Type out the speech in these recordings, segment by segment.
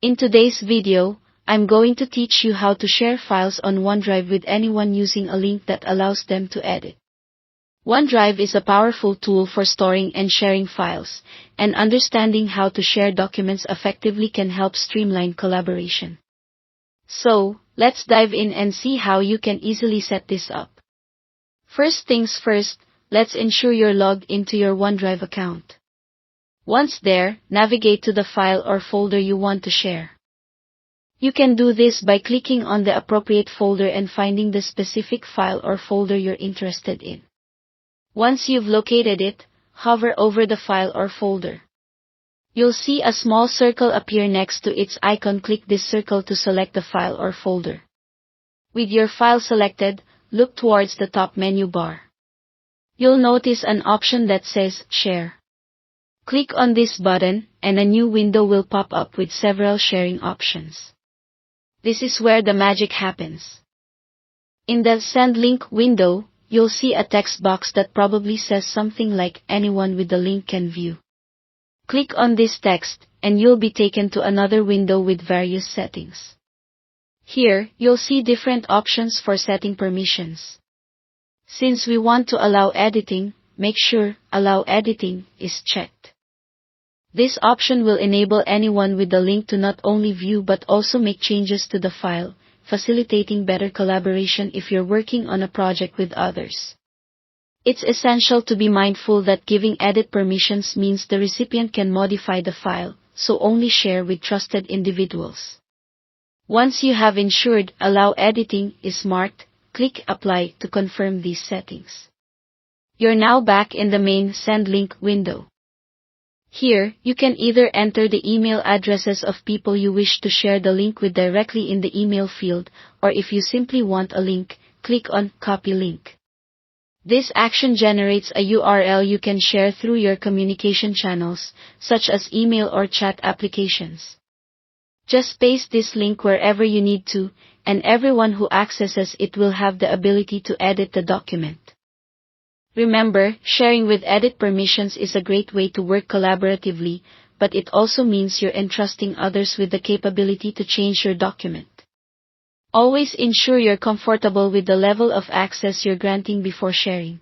In today's video, I'm going to teach you how to share files on OneDrive with anyone using a link that allows them to edit. OneDrive is a powerful tool for storing and sharing files, and understanding how to share documents effectively can help streamline collaboration. So, let's dive in and see how you can easily set this up. First things first, let's ensure you're logged into your OneDrive account. Once there, navigate to the file or folder you want to share. You can do this by clicking on the appropriate folder and finding the specific file or folder you're interested in. Once you've located it, hover over the file or folder. You'll see a small circle appear next to its icon. Click this circle to select the file or folder. With your file selected, look towards the top menu bar. You'll notice an option that says Share. Click on this button, and a new window will pop up with several sharing options. This is where the magic happens. In the Send Link window, you'll see a text box that probably says something like anyone with the link can view. Click on this text, and you'll be taken to another window with various settings. Here, you'll see different options for setting permissions. Since we want to allow editing, make sure Allow Editing is checked. This option will enable anyone with the link to not only view but also make changes to the file, facilitating better collaboration if you're working on a project with others. It's essential to be mindful that giving edit permissions means the recipient can modify the file, so only share with trusted individuals. Once you have ensured Allow Editing is marked, click Apply to confirm these settings. You're now back in the main Send Link window. Here, you can either enter the email addresses of people you wish to share the link with directly in the email field, or if you simply want a link, click on Copy Link. This action generates a URL you can share through your communication channels, such as email or chat applications. Just paste this link wherever you need to, and everyone who accesses it will have the ability to edit the document. Remember, sharing with edit permissions is a great way to work collaboratively, but it also means you're entrusting others with the capability to change your document. Always ensure you're comfortable with the level of access you're granting before sharing.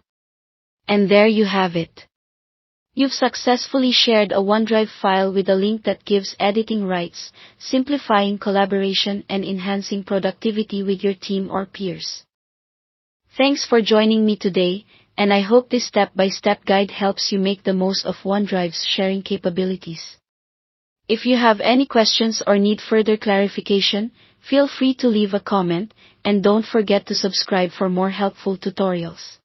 And there you have it. You've successfully shared a OneDrive file with a link that gives editing rights, simplifying collaboration and enhancing productivity with your team or peers. Thanks for joining me today, and I hope this step-by-step guide helps you make the most of OneDrive's sharing capabilities. If you have any questions or need further clarification, feel free to leave a comment, and don't forget to subscribe for more helpful tutorials.